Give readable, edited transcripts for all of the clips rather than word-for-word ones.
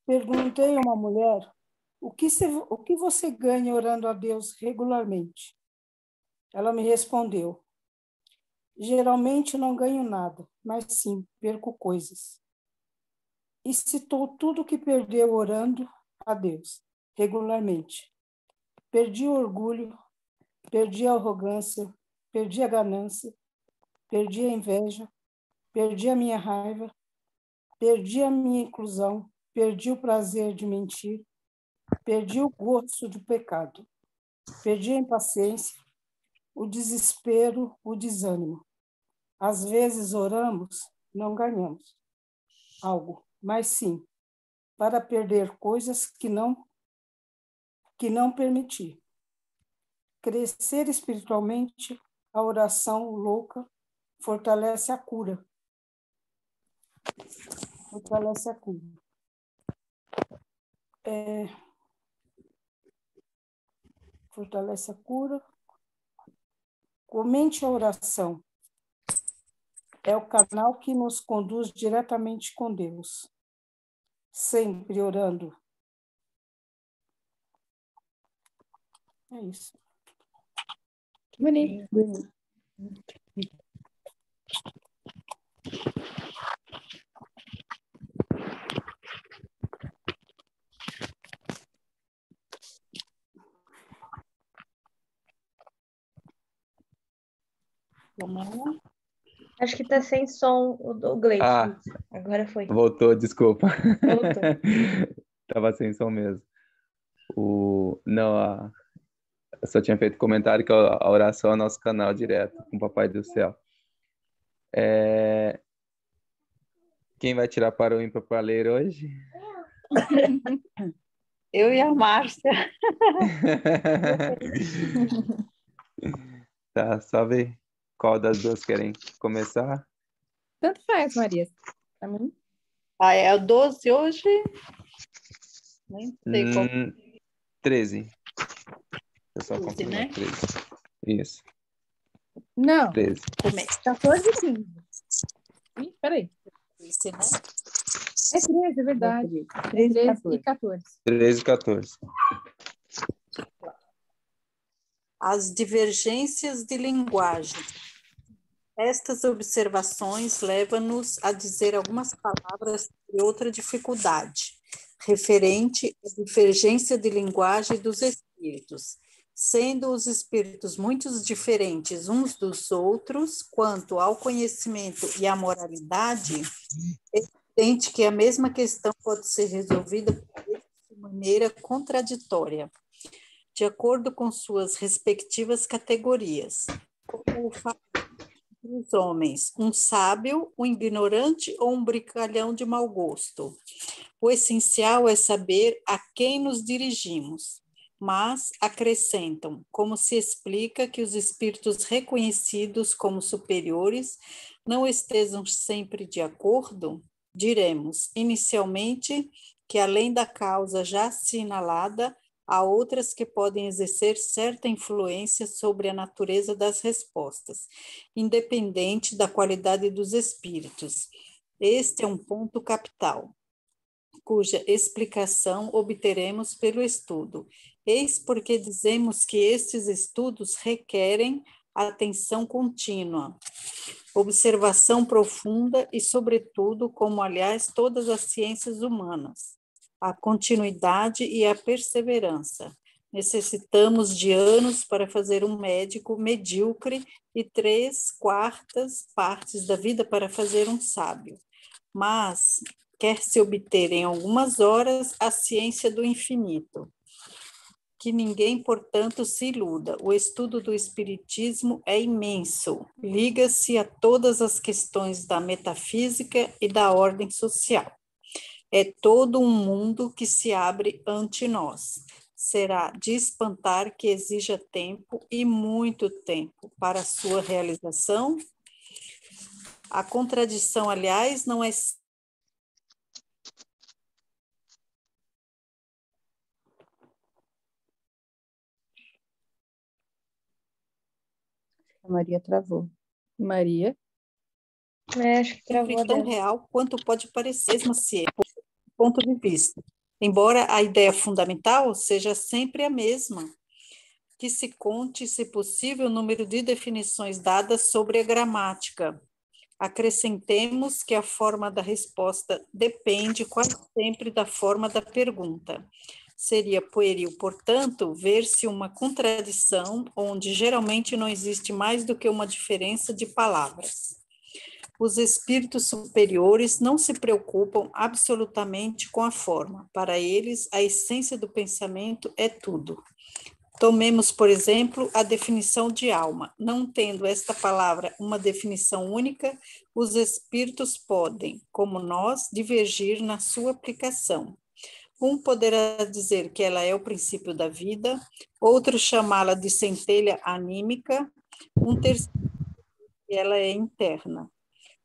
Perguntei a uma mulher o que você ganha orando a Deus regularmente. Ela me respondeu: geralmente não ganho nada, mas sim perco coisas. E citou tudo o que perdeu orando a Deus regularmente. Perdi o orgulho, perdi a arrogância, perdi a ganância, perdi a inveja, perdi a minha raiva, perdi a minha inclusão, perdi o prazer de mentir, perdi o gosto do pecado, perdi a impaciência, o desespero, o desânimo. Às vezes oramos, não ganhamos algo, mas sim para perder coisas que não permitir. Crescer espiritualmente, a oração louca fortalece a cura. Fortalece a cura. Fortalece a cura. Comente a oração. É o canal que nos conduz diretamente com Deus. Sempre orando. É isso. Bonito. Acho que tá sem som o do Gleison. Agora foi. Voltou, desculpa. Voltou. Tava sem som mesmo. Não, eu só tinha feito comentário que a oração é nosso canal direto com o Papai do Céu. Quem vai tirar para o ímpar para ler hoje? Eu e a Márcia. Tá, só ver qual das duas querem começar. Tanto faz, Maria. Pra mim. É o 12 hoje? Nem sei qual. 13. Eu só 13, confirmar, né? 13. Isso. Não. 13. Começa. 14 e 15. Ih, peraí. Esse, né? É 13, é verdade. 13 e 14. 13 e 14. As divergências de linguagem. Estas observações levam-nos a dizer algumas palavras sobre outra dificuldade, referente à divergência de linguagem dos espíritos, sendo os espíritos muito diferentes uns dos outros quanto ao conhecimento e à moralidade, é evidente que a mesma questão pode ser resolvida de maneira contraditória, de acordo com suas respectivas categorias, como o os homens, um sábio, um ignorante ou um brincalhão de mau gosto. O essencial é saber a quem nos dirigimos, mas acrescentam, como se explica que os espíritos reconhecidos como superiores não estejam sempre de acordo, diremos, inicialmente, que além da causa já assinalada, há outras que podem exercer certa influência sobre a natureza das respostas, independente da qualidade dos espíritos. Este é um ponto capital, cuja explicação obteremos pelo estudo. Eis porque dizemos que estes estudos requerem atenção contínua, observação profunda e, sobretudo, como aliás todas as ciências humanas, a continuidade e a perseverança. Necessitamos de anos para fazer um médico medíocre e 3/4 partes da vida para fazer um sábio. Mas quer-se obter em algumas horas a ciência do infinito. Que ninguém, portanto, se iluda. O estudo do Espiritismo é imenso, liga-se a todas as questões da metafísica e da ordem social. É todo um mundo que se abre ante nós. Será de espantar que exija tempo e muito tempo para a sua realização? A contradição, aliás, não é A Maria travou. Maria? Acho que travou Sempre tão dela. real quanto pode parecer, mesmo assim, ponto de vista. Embora a ideia fundamental seja sempre a mesma, que se conte, se possível, o número de definições dadas sobre a gramática. Acrescentemos que a forma da resposta depende quase sempre da forma da pergunta. Seria pueril, portanto, ver-se uma contradição onde geralmente não existe mais do que uma diferença de palavras. Os espíritos superiores não se preocupam absolutamente com a forma. Para eles, a essência do pensamento é tudo. Tomemos, por exemplo, a definição de alma. Não tendo esta palavra uma definição única, os espíritos podem, como nós, divergir na sua aplicação. Um poderá dizer que ela é o princípio da vida, outro chamá-la de centelha anímica, um terceiro que ela é interna,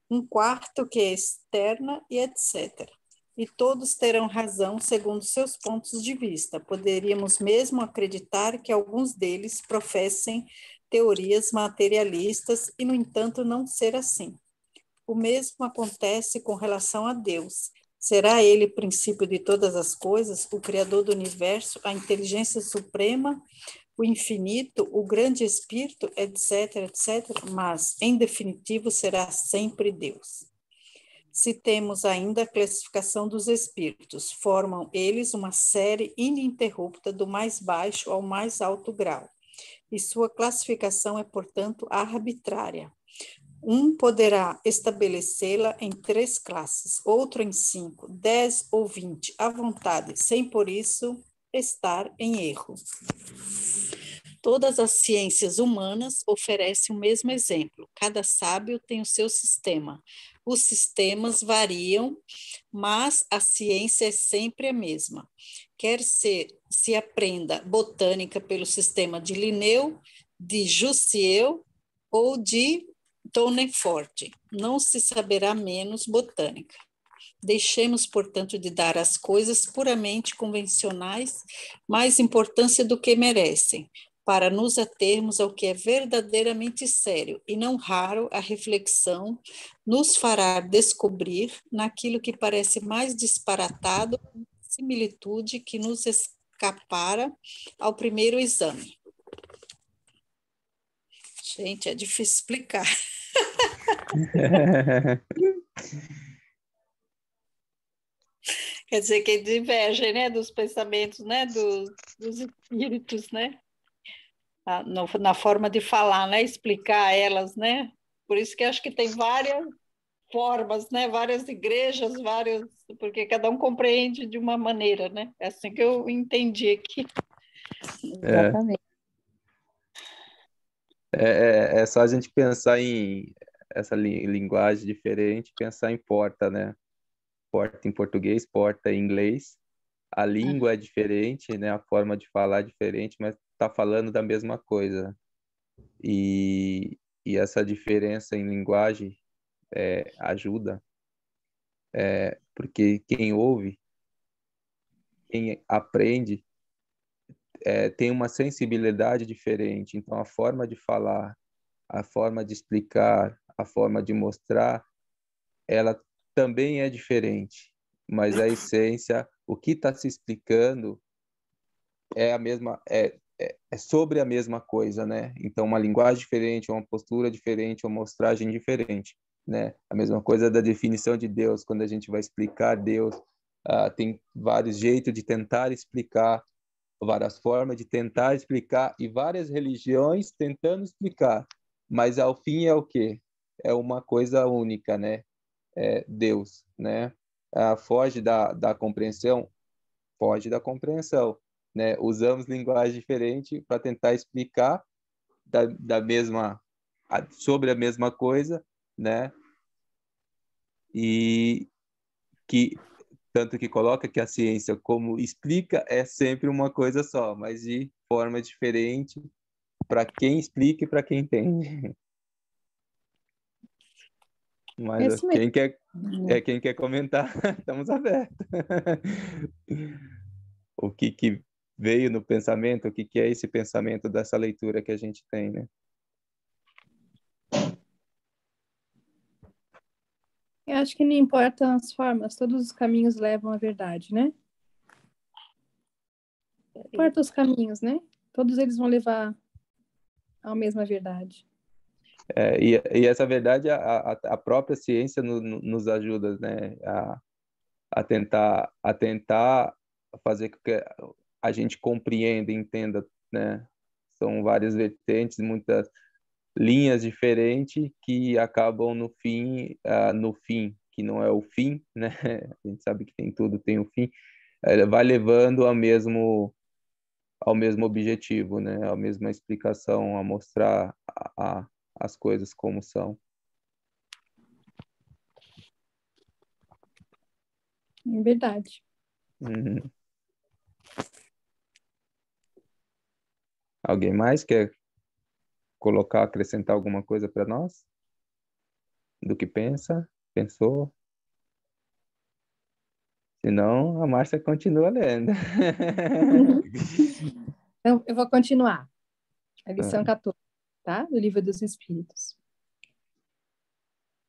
um quarto que é externa e etc. E todos terão razão segundo seus pontos de vista. Poderíamos mesmo acreditar que alguns deles professem teorias materialistas e, no entanto, não ser assim. O mesmo acontece com relação a Deus. Será ele princípio de todas as coisas, o criador do universo, a inteligência suprema, o infinito, o grande espírito, etc, etc, mas, em definitivo, será sempre Deus. Citemos ainda a classificação dos espíritos. Formam eles uma série ininterrupta do mais baixo ao mais alto grau, e sua classificação é, portanto, arbitrária. Um poderá estabelecê-la em 3 classes, outro em 5, 10 ou 20, à vontade, sem por isso estar em erro. Todas as ciências humanas oferecem o mesmo exemplo. Cada sábio tem o seu sistema. Os sistemas variam, mas a ciência é sempre a mesma. Quer se aprenda botânica pelo sistema de Linneu, de Jussieu ou de Tournefort, não se saberá menos botânica. Deixemos, portanto, de dar às coisas puramente convencionais mais importância do que merecem, para nos atermos ao que é verdadeiramente sério, e não raro a reflexão nos fará descobrir, naquilo que parece mais disparatado, similitude que nos escapara ao primeiro exame. Gente, é difícil explicar. Quer dizer, que divergem, né, dos pensamentos, né, dos espíritos, né, na forma de falar, né, explicar elas, né, por isso que acho que tem várias formas, né, várias igrejas, vários, porque cada um compreende de uma maneira, né, é assim que eu entendi aqui. Exatamente. É só a gente pensar em essa linguagem diferente, pensar em porta, né? Porta em português, porta em inglês. A língua é diferente, né? A forma de falar é diferente, mas tá falando da mesma coisa. E essa diferença em linguagem ajuda, porque quem ouve, quem aprende, tem uma sensibilidade diferente. Então, a forma de falar, a forma de explicar, a forma de mostrar, ela também é diferente. Mas a essência, o que está se explicando é a mesma, é sobre a mesma coisa, né? Então, uma linguagem diferente, uma postura diferente, uma mostragem diferente, né? A mesma coisa da definição de Deus, quando a gente vai explicar Deus, tem vários jeitos de tentar explicar, várias formas de tentar explicar e várias religiões tentando explicar, mas ao fim é o quê? É uma coisa única, né? É Deus, né? Foge da compreensão, foge da compreensão, né? Usamos linguagem diferente para tentar explicar da mesma sobre a mesma coisa, né? E que tanto que coloca que a ciência, como explica, é sempre uma coisa só, mas de forma diferente para quem explica e para quem entende. Mas Isso mesmo. quem quer comentar, estamos abertos. O que veio no pensamento, o que é esse pensamento dessa leitura que a gente tem, né? Eu acho que não importa as formas, todos os caminhos levam à verdade, né? Não importa os caminhos, né? Todos eles vão levar à mesma verdade. E essa verdade, a própria ciência nos ajuda, né? A tentar fazer com que a gente compreenda, entenda, né? São várias vertentes, muitas linhas diferentes que acabam no fim, que não é o fim, né? A gente sabe que tem tudo, tem o fim, vai levando ao mesmo objetivo, né? A mesma explicação, a mostrar as coisas como são. É verdade. Uhum. Alguém mais quer acrescentar alguma coisa para nós? Do que pensou? Senão, a Márcia continua lendo. Então, eu vou continuar. A lição 14, tá? Do Livro dos Espíritos.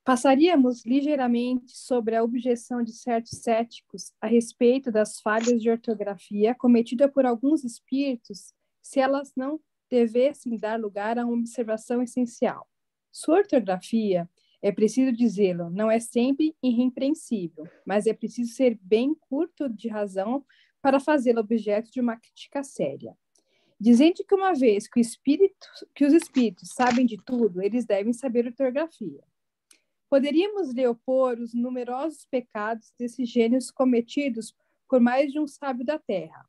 Passaríamos ligeiramente sobre a objeção de certos céticos a respeito das falhas de ortografia cometida por alguns espíritos, se elas não devessem dar lugar a uma observação essencial. Sua ortografia, é preciso dizê-lo, não é sempre irrepreensível, mas é preciso ser bem curto de razão para fazê-lo objeto de uma crítica séria. Dizendo que uma vez que os espíritos sabem de tudo, eles devem saber ortografia. Poderíamos lhe opor os numerosos pecados desses gênios cometidos por mais de um sábio da terra,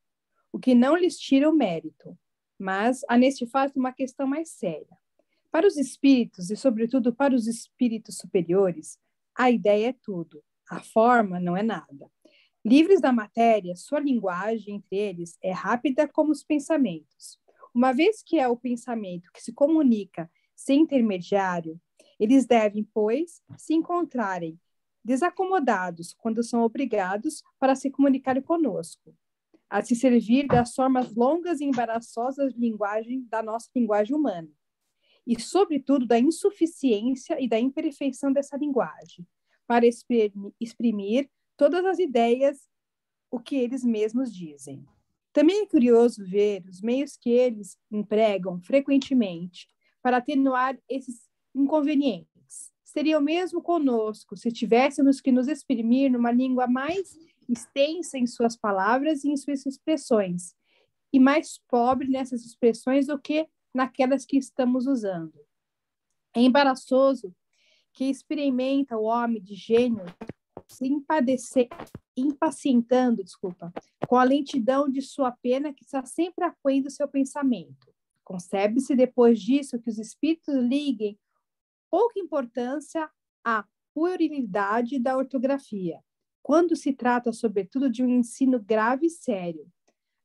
o que não lhes tira o mérito. Mas há neste fato uma questão mais séria. Para os espíritos, e sobretudo para os espíritos superiores, a ideia é tudo, a forma não é nada. Livres da matéria, sua linguagem entre eles é rápida como os pensamentos. Uma vez que é o pensamento que se comunica sem intermediário, eles devem, pois, se encontrarem desacomodados quando são obrigados para se comunicar conosco, a se servir das formas longas e embaraçosas da nossa linguagem humana, e, sobretudo, da insuficiência e da imperfeição dessa linguagem, para exprimir todas as ideias, o que eles mesmos dizem. Também é curioso ver os meios que eles empregam frequentemente para atenuar esses inconvenientes. Seria o mesmo conosco se tivéssemos que nos exprimir numa língua mais extensa em suas palavras e em suas expressões, e mais pobre nessas expressões do que naquelas que estamos usando. É embaraçoso que experimenta o homem de gênio se impacientando, com a lentidão de sua pena que está sempre aquém do seu pensamento. Concebe-se depois disso que os espíritos liguem pouca importância à puerilidade da ortografia, quando se trata, sobretudo, de um ensino grave e sério.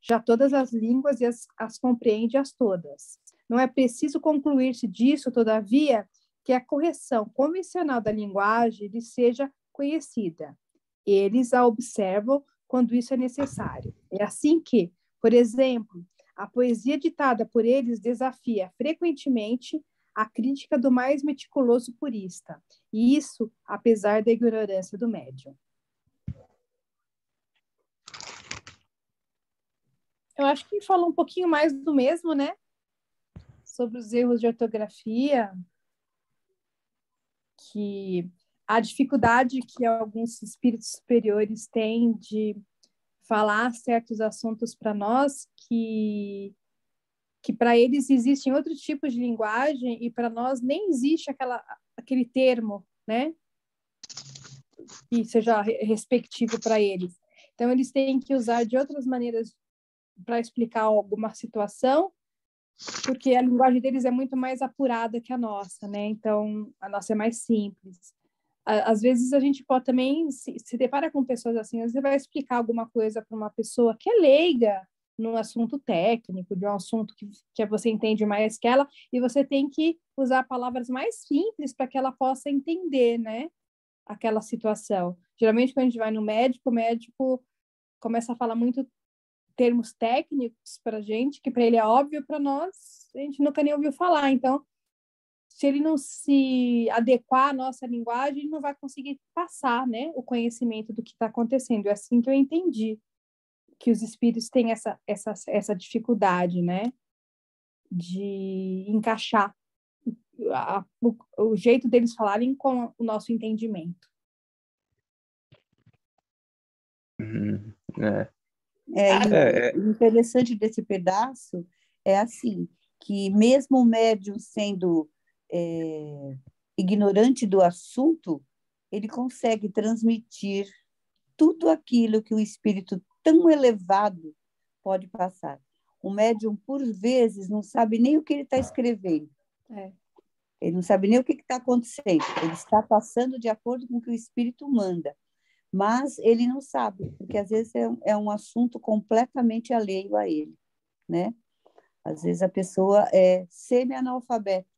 Já todas as línguas as compreende-as todas. Não é preciso concluir-se disso, todavia, que a correção convencional da linguagem lhe seja conhecida. Eles a observam quando isso é necessário. É assim que, por exemplo, a poesia ditada por eles desafia frequentemente a crítica do mais meticuloso purista, e isso apesar da ignorância do médium. Eu acho que falou um pouquinho mais do mesmo, né? Sobre os erros de ortografia, que a dificuldade que alguns espíritos superiores têm de falar certos assuntos para nós, que para eles existem outros tipos de linguagem e para nós nem existe aquele termo, né? Que seja respectivo para eles. Então, eles têm que usar de outras maneiras para explicar alguma situação, porque a linguagem deles é muito mais apurada que a nossa, né? Então, a nossa é mais simples. Às vezes, a gente pode também se depara com pessoas assim, você vai explicar alguma coisa para uma pessoa que é leiga num assunto técnico, de um assunto que você entende mais que ela, e você tem que usar palavras mais simples para que ela possa entender, né? Aquela situação. Geralmente, quando a gente vai no médico, o médico começa a falar muito termos técnicos para a gente, que para ele é óbvio, para nós, a gente nunca nem ouviu falar. Então, se ele não se adequar à nossa linguagem, ele não vai conseguir passar, né, o conhecimento do que está acontecendo. É assim que eu entendi que os espíritos têm essa dificuldade, né, de encaixar o jeito deles falarem com o nosso entendimento. O interessante desse pedaço é assim, que mesmo o médium sendo ignorante do assunto, ele consegue transmitir tudo aquilo que o espírito tão elevado pode passar. O médium, por vezes, não sabe nem o que ele está escrevendo. Ele não sabe nem o que está acontecendo. Ele está passando de acordo com o que o espírito manda. Mas ele não sabe, porque às vezes é um assunto completamente alheio a ele, né? Às vezes a pessoa é semi-analfabeta.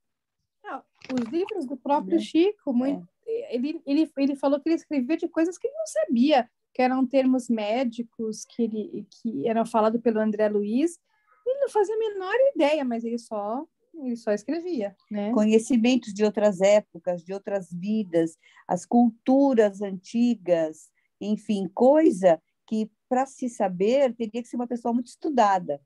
Os livros do próprio Chico, ele falou que ele escrevia de coisas que ele não sabia, que eram termos médicos, que eram falados pelo André Luiz. Ele não fazia a menor ideia, mas ele só escrevia, né? Conhecimentos de outras épocas, de outras vidas, as culturas antigas, enfim, coisa que, para se saber, teria que ser uma pessoa muito estudada,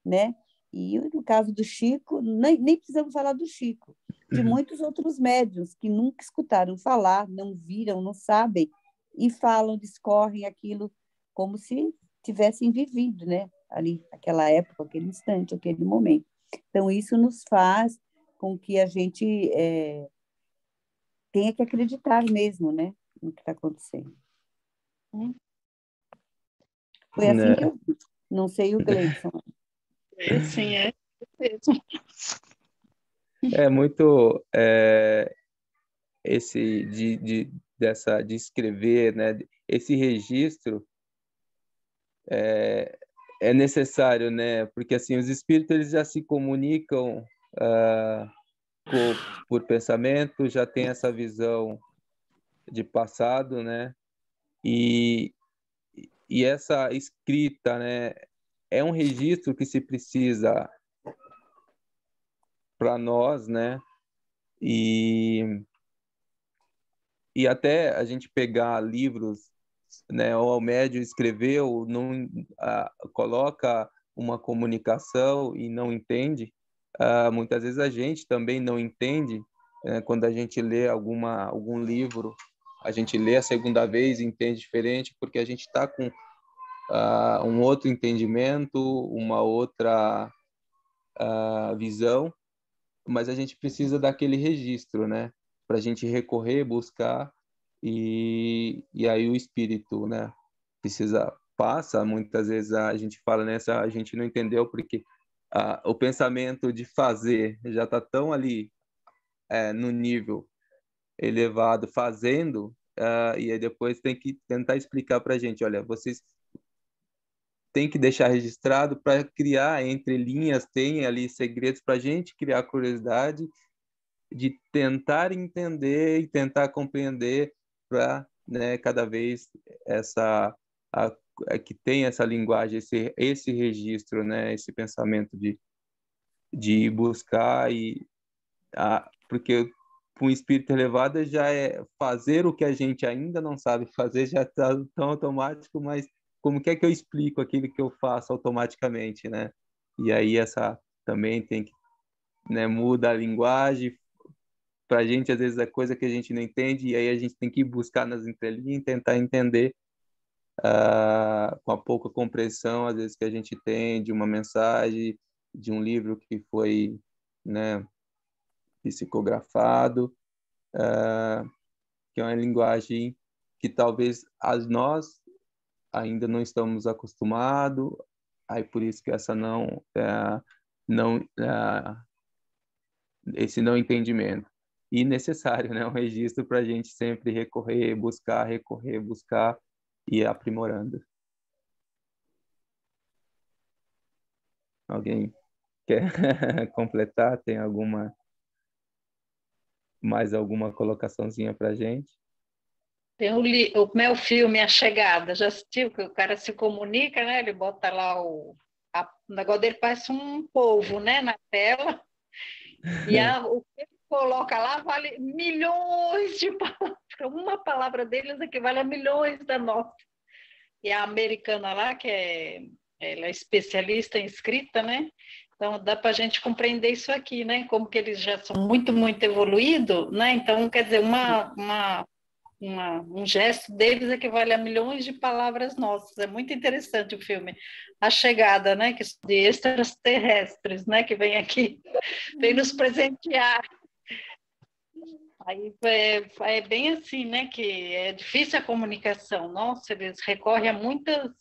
né? E no caso do Chico, nem precisamos falar do Chico, de muitos outros médiuns que nunca escutaram falar, não viram, não sabem, e falam, discorrem aquilo como se tivessem vivido, né? Ali, aquela época, aquele instante, aquele momento. Então, isso nos faz com que a gente tenha que acreditar mesmo, né, no que está acontecendo. Foi assim que eu vi. Não sei o Gleison. Sim, é mesmo. É muito esse de escrever, né? Esse registro é necessário, né? Porque assim os espíritos eles já se comunicam por pensamento, já tem essa visão de passado, né? E essa escrita, né? É um registro que se precisa para nós, né? E até a gente pegar livros, né? Ou o médium escreveu, não coloca uma comunicação e não entende. Muitas vezes a gente também não entende, quando a gente lê algum livro, a gente lê a segunda vez e entende diferente, porque a gente está com um outro entendimento, uma outra visão, mas a gente precisa daquele registro, né? Para a gente recorrer, buscar, e aí o espírito, né? Passa, muitas vezes a gente fala nessa, a gente não entendeu porque o pensamento de fazer já está tão ali no nível elevado, fazendo, e aí depois tem que tentar explicar para a gente, olha, vocês têm que deixar registrado para criar entre linhas, tem ali segredos para a gente criar curiosidade de tentar entender e tentar compreender para, né, cada vez que tem essa linguagem, esse registro, né, esse pensamento de buscar porque com o espírito elevado já é fazer o que a gente ainda não sabe fazer, já está tão automático, mas como que é que eu explico aquilo que eu faço automaticamente, né? E aí essa também tem que, né, muda a linguagem, para a gente às vezes é coisa que a gente não entende, e aí a gente tem que buscar nas entrelinhas e tentar entender com a pouca compreensão às vezes que a gente tem de uma mensagem, de um livro que foi, né, psicografado, que é uma linguagem que talvez nós ainda não estamos acostumados, aí por isso que essa esse não entendimento. E necessário, né, um registro para a gente sempre recorrer, buscar e ir aprimorando. Alguém quer completar? Tem mais alguma colocaçãozinha para a gente? Tem o meu filme A Chegada, já assistiu? Que o cara se comunica, né? Ele bota lá o negócio dele, parece um polvo, né, na tela. E o que ele coloca lá, vale milhões de palavras. Uma palavra deles equivale a milhões da nossa. E a americana lá, ela é especialista em escrita, né? Então, dá para a gente compreender isso aqui, né? Como que eles já são muito, muito evoluídos, né? Então, quer dizer, um gesto deles equivale a milhões de palavras nossas. É muito interessante o filme. A chegada, né? De extraterrestres, né? Que vem aqui, vem nos presentear. Aí é bem assim, né? Que é difícil a comunicação. Nossa, eles recorrem a muitas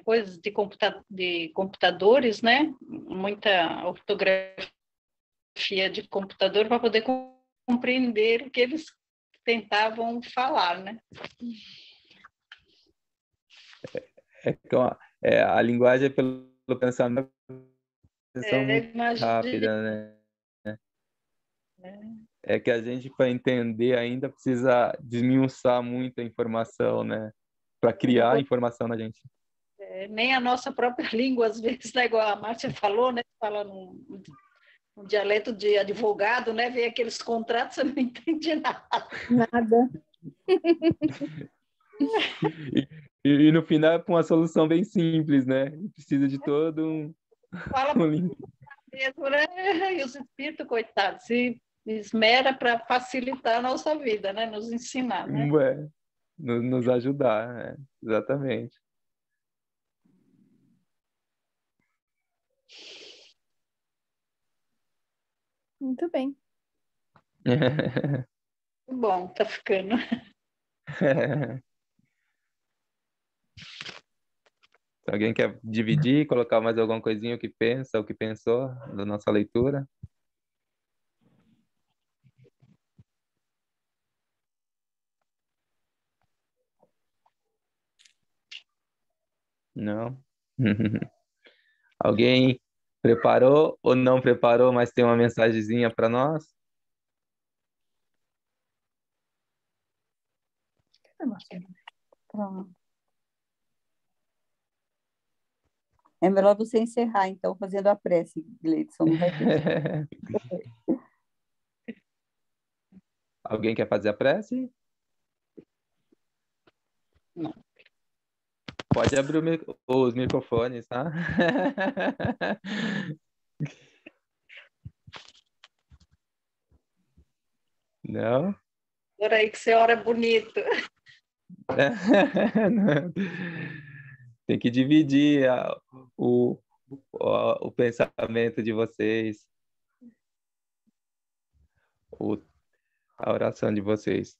coisas de computadores, né? Muita ortografia de computador para poder compreender o que eles tentavam falar, né? A linguagem pelo pensamento são muito Imagina. rápida, né? É que a gente, para entender, ainda precisa desmiuçar muita informação, né? Para criar informação na gente. Nem a nossa própria língua, às vezes, né? Igual a Márcia falou, né? Fala num dialeto de advogado, né? Vem aqueles contratos, você não entende nada. Nada. E no final é uma solução bem simples, né? Precisa de todo um... Fala mesmo, né? E os espíritos, coitados, se esmera para facilitar a nossa vida, né? Nos ensinar, né? Nos ajudar, exatamente. Muito bem. Bom, tá ficando. Alguém quer dividir, colocar mais alguma coisinha, o que pensa, o que pensou da nossa leitura? Não? Alguém preparou ou não preparou, mas tem uma mensagenzinha para nós? É melhor você encerrar, então, fazendo a prece, Gleidson, não vai ter. Alguém quer fazer a prece? Não. Pode abrir os microfones, tá? Não? Por aí que você ora bonito. Tem que dividir o pensamento de vocês, a oração de vocês.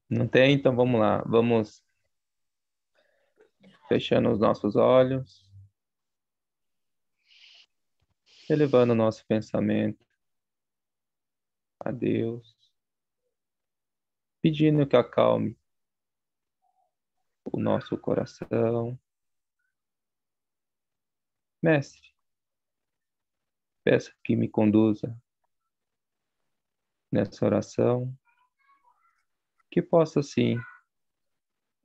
Não tem? Então vamos lá. Vamos fechando os nossos olhos, elevando o nosso pensamento a Deus, pedindo que acalme o nosso coração. Mestre, peço que me conduza nessa oração, que possa, sim,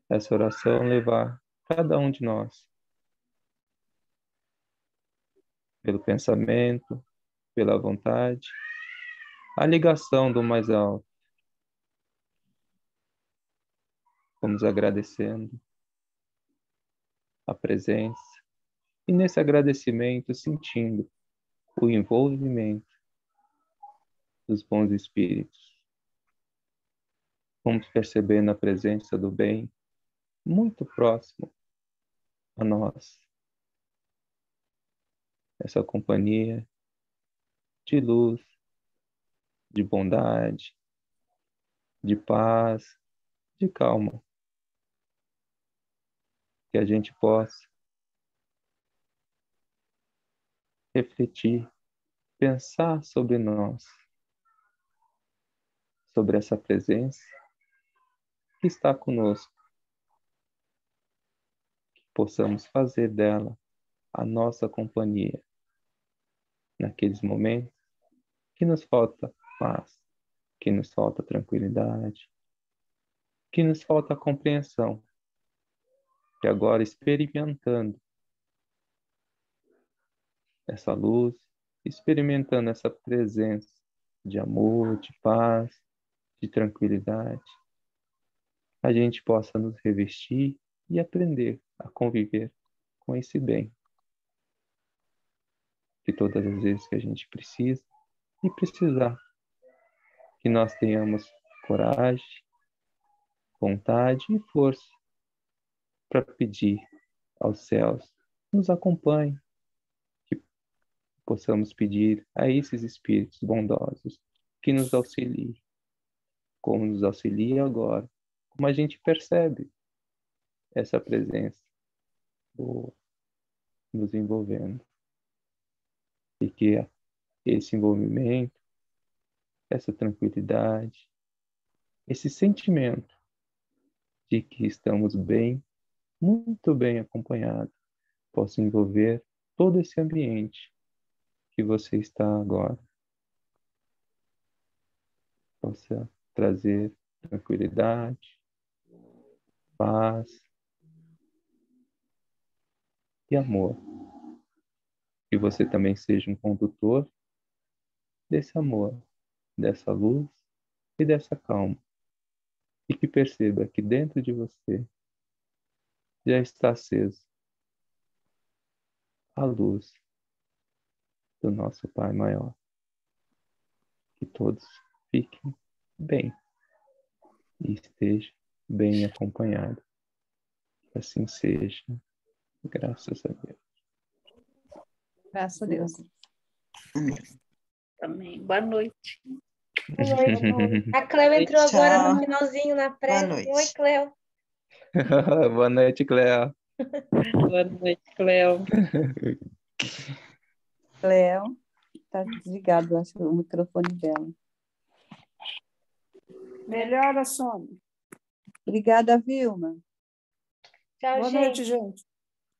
essa oração levar cada um de nós, pelo pensamento, pela vontade, à ligação do mais alto. Vamos agradecendo a presença e, nesse agradecimento, sentindo o envolvimento dos bons espíritos. Vamos percebendo a presença do bem muito próximo a nós. Essa companhia de luz, de bondade, de paz, de calma. Que a gente possa refletir, pensar sobre nós, sobre essa presença que está conosco, que possamos fazer dela a nossa companhia naqueles momentos que nos falta paz, que nos falta tranquilidade, que nos falta compreensão. E agora, experimentando essa luz, experimentando essa presença de amor, de paz, de tranquilidade, a gente possa nos revestir e aprender a conviver com esse bem. Que todas as vezes que a gente precisa e precisar, que nós tenhamos coragem, vontade e força para pedir aos céus, nos acompanhe, que possamos pedir a esses espíritos bondosos que nos auxiliem, como nos auxilia agora, como a gente percebe essa presença boa nos envolvendo. E que esse envolvimento, essa tranquilidade, esse sentimento de que estamos bem, muito bem acompanhados, possa envolver todo esse ambiente que você está agora. Possa trazer tranquilidade, paz e amor. Que você também seja um condutor desse amor, dessa luz e dessa calma. E que perceba que dentro de você já está acesa a luz do nosso Pai Maior. Que todos fiquem bem e estejam bem acompanhados. Que assim seja, graças a Deus. Graças a Deus. Também. Boa noite. Boa noite. A Cleo entrou agora no finalzinho na prece. Oi, Cleo. Boa noite, Cleo. Boa noite, Cleo. Cleo, está desligado, acho, o microfone dela. Melhora, Sônia. Obrigada, Vilma. Tchau, Boa gente. noite, gente.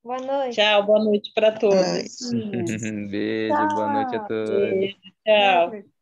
Boa noite. Tchau, boa noite para todos. Beijo, boa noite a todos. Beijo, tchau.